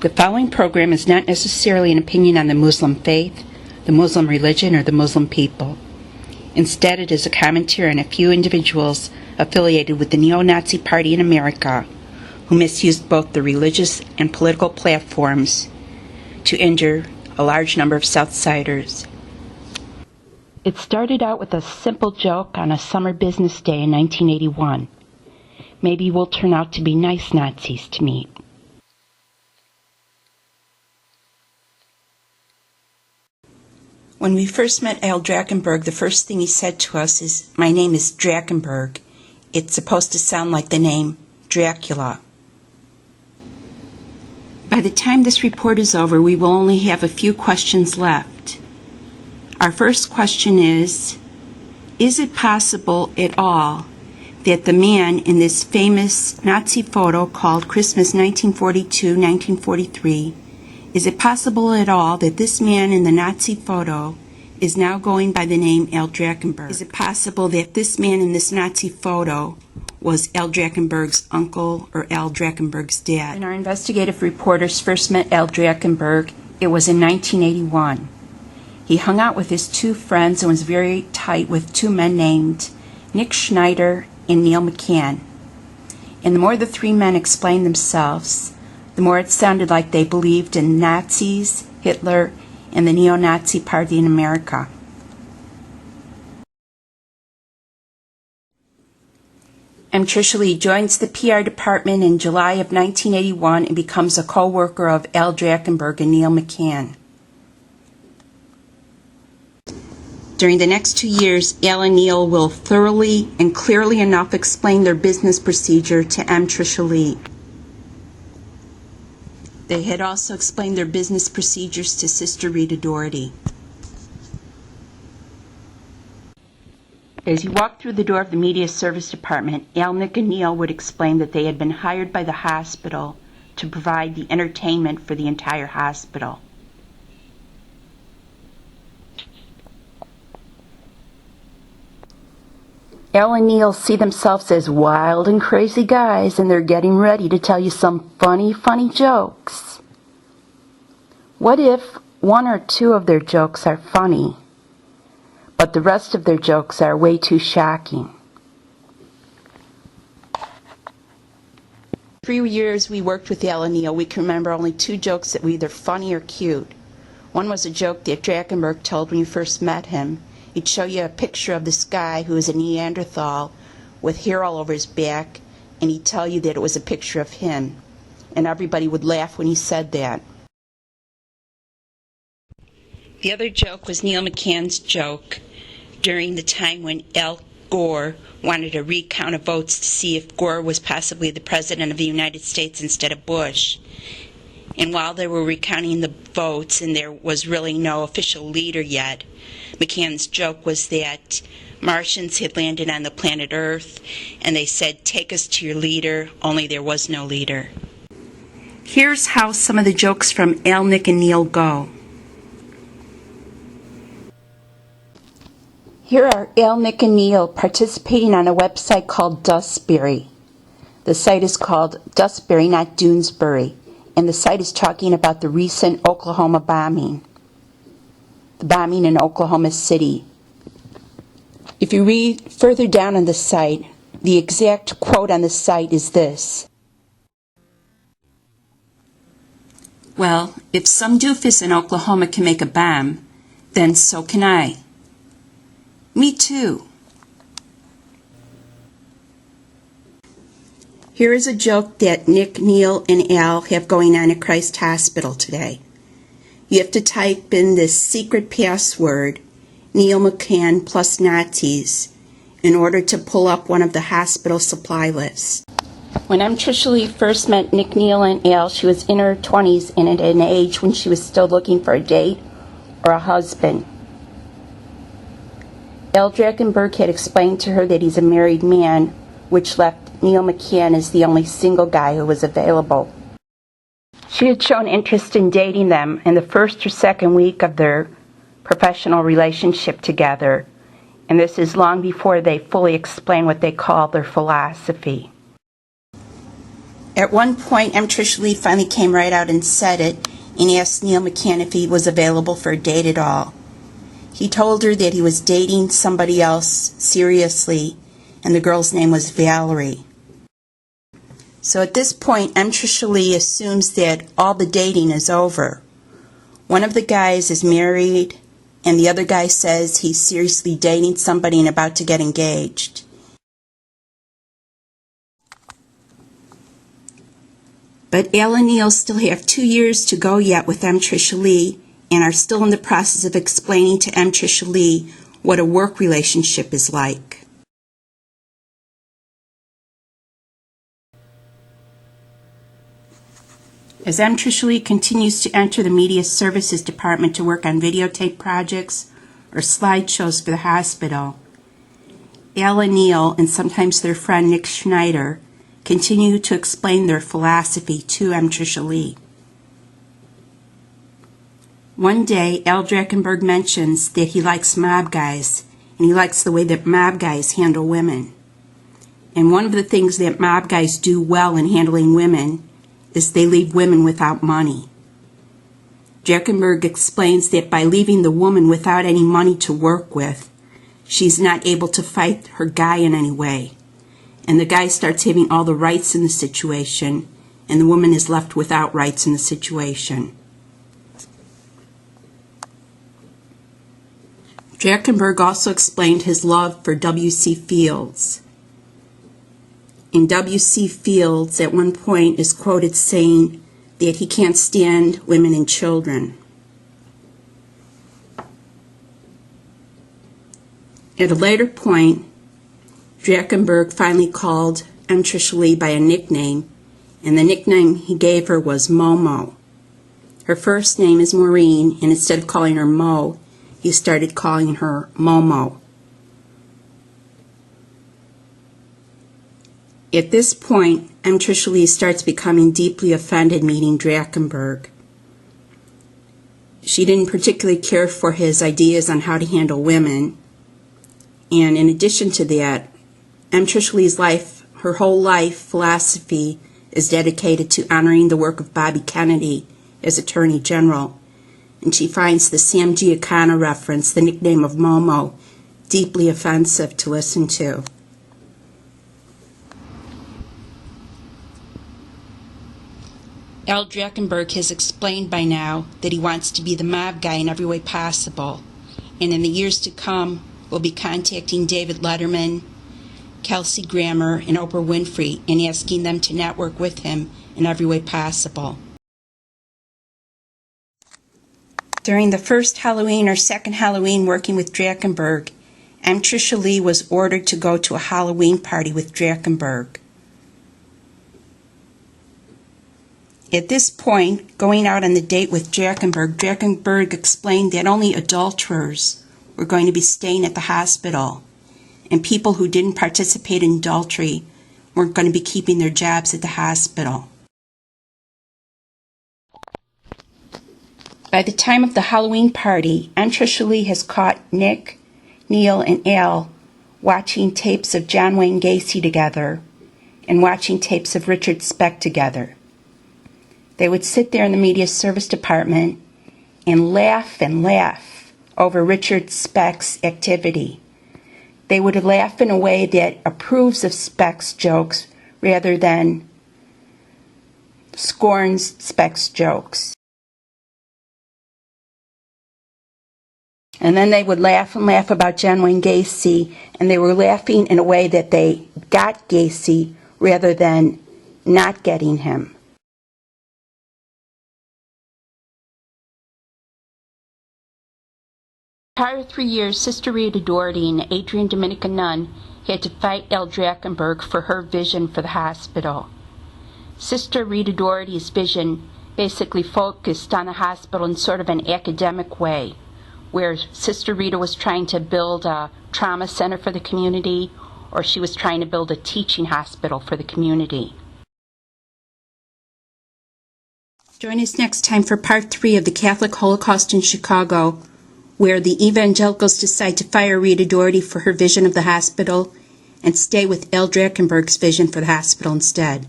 The following program is not necessarily an opinion on the Muslim faith, the Muslim religion, or the Muslim people. Instead, it is a commentary on a few individuals affiliated with the neo-Nazi party in America who misused both the religious and political platforms to injure a large number of Southsiders. It started out with a simple joke on a summer business day in 1981. Maybe we'll turn out to be nice Nazis to meet. When we first met Al Drakenberg, the first thing he said to us is, "My name is Drakenberg. It's supposed to sound like the name Dracula." By the time this report is over, we will only have a few questions left. Our first question is it possible at all that the man in this famous Nazi photo called Christmas 1942-1943, is it possible at all that this man in the Nazi photo is now going by the name Al Drakenberg? Is it possible that this man in this Nazi photo was Al Drakenberg's uncle or Al Drakenberg's dad? When our investigative reporters first met Al Drakenberg, it was in 1981. He hung out with his two friends and was very tight with two men named Nick Schneider and Neil McCann. And the more the three men explained themselves, the more it sounded like they believed in Nazis, Hitler, and the neo-Nazi party in America. Tricia Lee joins the PR department in July of 1981 and becomes a co-worker of Al Drakenberg and Neil McCann. During the next 2 years, Al and Neil will thoroughly and clearly enough explain their business procedure to Tricia Lee. They had also explained their business procedures to Sister Rita Doherty. As you walk through the door of the media service department, Al, Nick, and Neil would explain that they had been hired by the hospital to provide the entertainment for the entire hospital. Al and Neil see themselves as wild and crazy guys, and they're getting ready to tell you some funny jokes. What if one or two of their jokes are funny, but the rest of their jokes are way too shocking? 3 years we worked with Al and Neil, we can remember only 2 jokes that were either funny or cute. One was a joke that Drakenberg told when you first met him. He'd show you a picture of this guy who was a Neanderthal with hair all over his back, and he'd tell you that it was a picture of him. And everybody would laugh when he said that. The other joke was Neil McCann's joke during the time when Al Gore wanted a recount of votes to see if Gore was possibly the President of the United States instead of Bush. And while they were recounting the votes and there was really no official leader yet, McCann's joke was that Martians had landed on the planet Earth and they said, "Take us to your leader," only there was no leader. Here's how some of the jokes from Al, Nick, and Neil go. Here are Al, Nick, and Neil participating on a website called Dustbury. The site is called Dustbury, not Doonesbury, and the site is talking about the recent Oklahoma bombing. The bombing in Oklahoma City. If you read further down on the site, the exact quote on the site is this: "Well, if some doofus in Oklahoma can make a bomb, then so can I. Me too." Here is a joke that Nick, Neil, and Al have going on at Christ Hospital today. You have to type in this secret password, Neil McCann plus Nazis, in order to pull up one of the hospital supply lists. When Tricia Lee first met Nick, Neil, and Al, she was in her 20s and at an age when she was still looking for a date or a husband. Al Drakenberg had explained to her that he's a married man, which left Neil McCann as the only single guy who was available. She had shown interest in dating them in the first or second week of their professional relationship together, and this is long before they fully explain what they call their philosophy. At one point, Tricia Lee finally came right out and said it and asked Neil McCann if he was available for a date at all. He told her that he was dating somebody else seriously, and the girl's name was Valerie. So at this point, Tricia Lee assumes that all the dating is over. One of the guys is married, and the other guy says he's seriously dating somebody and about to get engaged. But Al and Neil still have 2 years to go yet with Tricia Lee and are still in the process of explaining to Tricia Lee what a work relationship is like. As Tricia Lee continues to enter the media services department to work on videotape projects or slideshows for the hospital, Al and Neil, and sometimes their friend Nick Schneider, continue to explain their philosophy to Tricia Lee. One day, Al Drakenberg mentions that he likes mob guys, and he likes the way that mob guys handle women. And one of the things that mob guys do well in handling women is they leave women without money. Drakenberg explains that by leaving the woman without any money to work with, she's not able to fight her guy in any way. And the guy starts having all the rights in the situation, and the woman is left without rights in the situation. Drakenberg also explained his love for W.C. Fields. And W.C. Fields at one point is quoted saying that he can't stand women and children. At a later point, Drakenberg finally called Tricia Lee by a nickname, and the nickname he gave her was Momo. Her first name is Maureen, and instead of calling her Mo, he started calling her Momo. At this point, Tricia Lee starts becoming deeply offended meeting Drakenberg. She didn't particularly care for his ideas on how to handle women, and in addition to that, Tricia Lee's life, her whole life philosophy, is dedicated to honoring the work of Bobby Kennedy as Attorney General, and she finds the Sam Giancana reference, the nickname of Momo, deeply offensive to listen to. Al Drakenberg has explained by now that he wants to be the mob guy in every way possible, and in the years to come will be contacting David Letterman, Kelsey Grammer, and Oprah Winfrey and asking them to network with him in every way possible. During the first Halloween or second Halloween working with Drakenberg, Tricia Lee was ordered to go to a Halloween party with Drakenberg. At this point, going out on the date with Drakenberg explained that only adulterers were going to be staying at the hospital, and people who didn't participate in adultery weren't going to be keeping their jobs at the hospital. By the time of the Halloween party, Tricia Lee has caught Nick, Neil, and Al watching tapes of John Wayne Gacy together and watching tapes of Richard Speck together. They would sit there in the media service department and laugh over Richard Speck's activity. They would laugh in a way that approves of Speck's jokes rather than scorns Speck's jokes. And then they would laugh about John Wayne Gacy, and they were laughing in a way that they got Gacy rather than not getting him. Prior 3 years, Sister Rita Doherty, an Adrian Dominican nun, had to fight Al Drakenberg for her vision for the hospital. Sister Rita Doherty's vision basically focused on the hospital in sort of an academic way, where Sister Rita was trying to build a trauma center for the community, or she was trying to build a teaching hospital for the community. Join us next time for part 3 of the Catholic Holocaust in Chicago, where the evangelicals decide to fire Rita Doherty for her vision of the hospital and stay with Al Drakenberg's vision for the hospital instead.